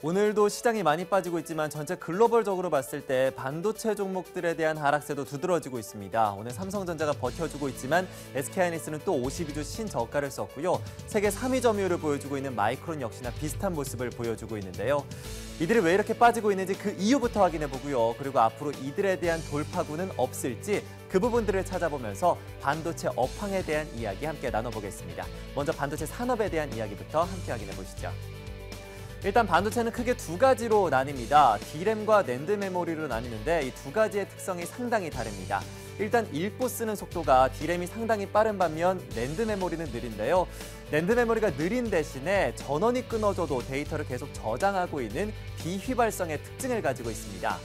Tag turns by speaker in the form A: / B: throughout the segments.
A: 오늘도 시장이 많이 빠지고 있지만 전체 글로벌적으로 봤을 때 반도체 종목들에 대한 하락세도 두드러지고 있습니다. 오늘 삼성전자가 버텨주고 있지만 SK하이닉스는 또 52주 신저가를 썼고요. 세계 3위 점유율을 보여주고 있는 마이크론 역시나 비슷한 모습을 보여주고 있는데요. 이들이 왜 이렇게 빠지고 있는지 그 이유부터 확인해보고요. 그리고 앞으로 이들에 대한 돌파구는 없을지 그 부분들을 찾아보면서 반도체 업황에 대한 이야기 함께 나눠보겠습니다. 먼저 반도체 산업에 대한 이야기부터 함께 확인해보시죠. 일단 반도체는 크게 두 가지로 나뉩니다. D램과 낸드 메모리로 나뉘는데 이 두 가지의 특성이 상당히 다릅니다. 일단 읽고 쓰는 속도가 D램이 상당히 빠른 반면 낸드 메모리는 느린데요. 낸드 메모리가 느린 대신에 전원이 끊어져도 데이터를 계속 저장하고 있는 비휘발성의 특징을 가지고 있습니다.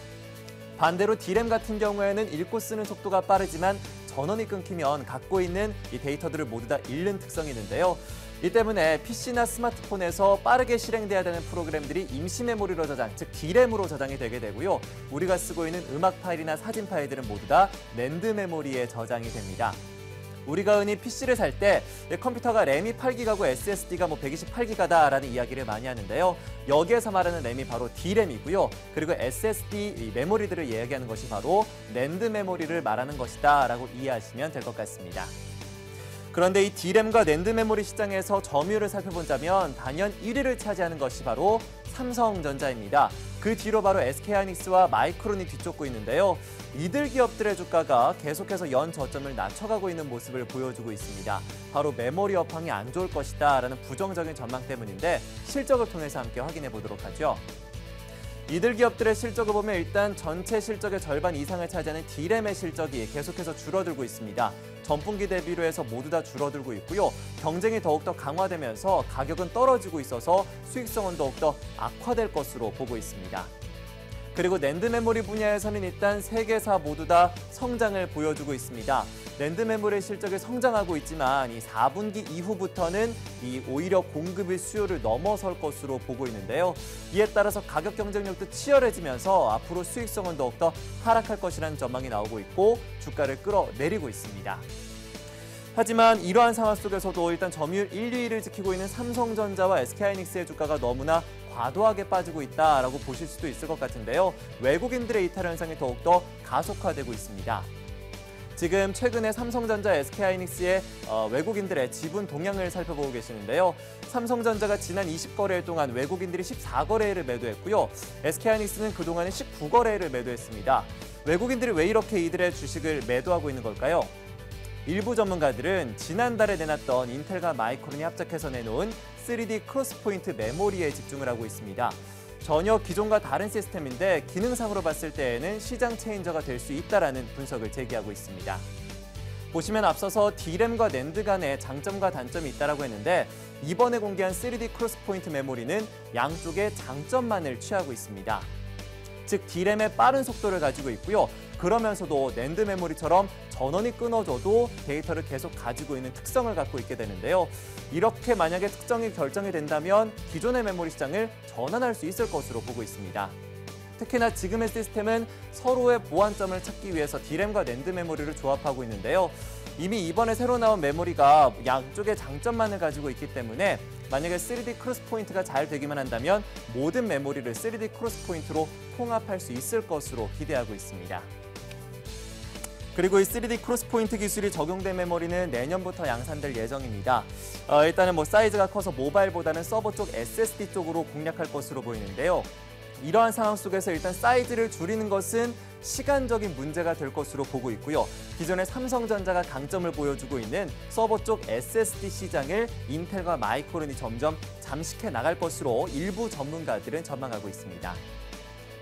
A: 반대로 D램 같은 경우에는 읽고 쓰는 속도가 빠르지만 전원이 끊기면 갖고 있는 이 데이터들을 모두 다 잃는 특성이 있는데요. 이 때문에 PC나 스마트폰에서 빠르게 실행돼야 되는 프로그램들이 임시 메모리로 저장, 즉 D램으로 저장이 되게 되고요. 우리가 쓰고 있는 음악 파일이나 사진 파일들은 모두 다 낸드 메모리에 저장이 됩니다. 우리가 흔히 PC를 살 때 컴퓨터가 램이 8기가고 SSD가 128기가다라는 이야기를 많이 하는데요. 여기에서 말하는 램이 바로 D램이고요. 그리고 SSD 메모리들을 이야기하는 것이 바로 낸드 메모리를 말하는 것이다라고 이해하시면 될 것 같습니다. 그런데 이 D램과 낸드 메모리 시장에서 점유율을 살펴본다면 단연 1위를 차지하는 것이 바로 삼성전자입니다. 그 뒤로 바로 SK하이닉스와 마이크론이 뒤쫓고 있는데요. 이들 기업들의 주가가 계속해서 연 저점을 낮춰가고 있는 모습을 보여주고 있습니다. 바로 메모리 업황이 안 좋을 것이다라는 부정적인 전망 때문인데 실적을 통해서 함께 확인해 보도록 하죠. 이들 기업들의 실적을 보면 일단 전체 실적의 절반 이상을 차지하는 D램의 실적이 계속해서 줄어들고 있습니다. 전분기 대비로 해서 모두 다 줄어들고 있고요. 경쟁이 더욱더 강화되면서 가격은 떨어지고 있어서 수익성은 더욱더 악화될 것으로 보고 있습니다. 그리고 낸드 메모리 분야에서는 일단 세 개사 모두 다 성장을 보여주고 있습니다. 낸드 메모리 실적이 성장하고 있지만 이 4분기 이후부터는 오히려 공급이 수요를 넘어설 것으로 보고 있는데요. 이에 따라서 가격 경쟁력도 치열해지면서 앞으로 수익성은 더욱더 하락할 것이라는 전망이 나오고 있고 주가를 끌어내리고 있습니다. 하지만 이러한 상황 속에서도 일단 점유율 1, 2위를 지키고 있는 삼성전자와 SK하이닉스의 주가가 너무나 과도하게 빠지고 있다라고 보실 수도 있을 것 같은데요. 외국인들의 이탈 현상이 더욱더 가속화되고 있습니다. 지금 최근에 삼성전자, SK하이닉스의 외국인들의 지분 동향을 살펴보고 계시는데요. 삼성전자가 지난 20거래일 동안 외국인들이 14거래일을 매도했고요. SK하이닉스는 그동안에 19거래일을 매도했습니다. 외국인들이 왜 이렇게 이들의 주식을 매도하고 있는 걸까요? 일부 전문가들은 지난달에 내놨던 인텔과 마이크론이 합작해서 내놓은 3D 크로스포인트 메모리에 집중을 하고 있습니다. 전혀 기존과 다른 시스템인데 기능상으로 봤을 때에는 시장 체인저가 될 수 있다라는 분석을 제기하고 있습니다. 보시면 앞서서 D램과 낸드 간의 장점과 단점이 있다라고 했는데 이번에 공개한 3D 크로스포인트 메모리는 양쪽의 장점만을 취하고 있습니다. 즉 D램의 빠른 속도를 가지고 있고요. 그러면서도 낸드 메모리처럼 전원이 끊어져도 데이터를 계속 가지고 있는 특성을 갖고 있게 되는데요. 이렇게 만약에 특성이 결정이 된다면 기존의 메모리 시장을 전환할 수 있을 것으로 보고 있습니다. 특히나 지금의 시스템은 서로의 보완점을 찾기 위해서 D램과 낸드 메모리를 조합하고 있는데요. 이미 이번에 새로 나온 메모리가 양쪽의 장점만을 가지고 있기 때문에 만약에 3D 크로스포인트가 잘 되기만 한다면 모든 메모리를 3D 크로스포인트로 통합할 수 있을 것으로 기대하고 있습니다. 그리고 이 3D 크로스포인트 기술이 적용된 메모리는 내년부터 양산될 예정입니다. 일단은 사이즈가 커서 모바일보다는 서버 쪽 SSD 쪽으로 공략할 것으로 보이는데요. 이러한 상황 속에서 일단 사이즈를 줄이는 것은 시간적인 문제가 될 것으로 보고 있고요. 기존에 삼성전자가 강점을 보여주고 있는 서버 쪽 SSD 시장을 인텔과 마이크론이 점점 잠식해 나갈 것으로 일부 전문가들은 전망하고 있습니다.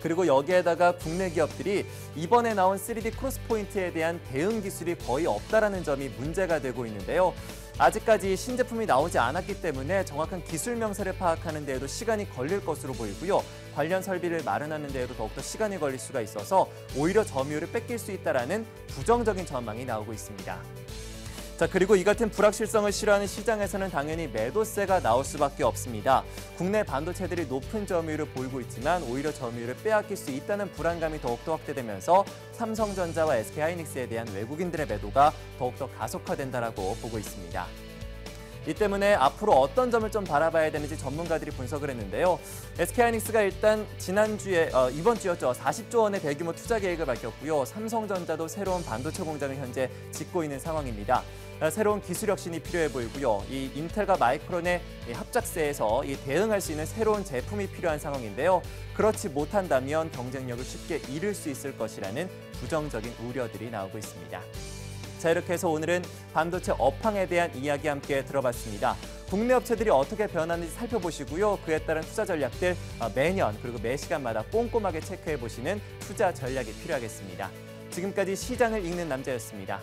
A: 그리고 여기에다가 국내 기업들이 이번에 나온 3D 크로스포인트에 대한 대응 기술이 거의 없다라는 점이 문제가 되고 있는데요. 아직까지 신제품이 나오지 않았기 때문에 정확한 기술 명세를 파악하는 데에도 시간이 걸릴 것으로 보이고요. 관련 설비를 마련하는 데에도 더욱더 시간이 걸릴 수가 있어서 오히려 점유율을 뺏길 수 있다라는 부정적인 전망이 나오고 있습니다. 자, 그리고 이 같은 불확실성을 싫어하는 시장에서는 당연히 매도세가 나올 수밖에 없습니다. 국내 반도체들이 높은 점유율을 보이고 있지만 오히려 점유율을 빼앗길 수 있다는 불안감이 더욱더 확대되면서 삼성전자와 SK하이닉스에 대한 외국인들의 매도가 더욱더 가속화된다라고 보고 있습니다. 이 때문에 앞으로 어떤 점을 좀 바라봐야 되는지 전문가들이 분석을 했는데요. SK하이닉스가 일단 이번 주였죠. 40조 원의 대규모 투자 계획을 밝혔고요. 삼성전자도 새로운 반도체 공장을 현재 짓고 있는 상황입니다. 새로운 기술 혁신이 필요해 보이고요. 이 인텔과 마이크론의 합작세에서 대응할 수 있는 새로운 제품이 필요한 상황인데요. 그렇지 못한다면 경쟁력을 쉽게 잃을 수 있을 것이라는 부정적인 우려들이 나오고 있습니다. 자, 이렇게 해서 오늘은 반도체 업황에 대한 이야기 함께 들어봤습니다. 국내 업체들이 어떻게 변하는지 살펴보시고요. 그에 따른 투자 전략들 매년 그리고 매 시간마다 꼼꼼하게 체크해 보시는 투자 전략이 필요하겠습니다. 지금까지 시장을 읽는 남자였습니다.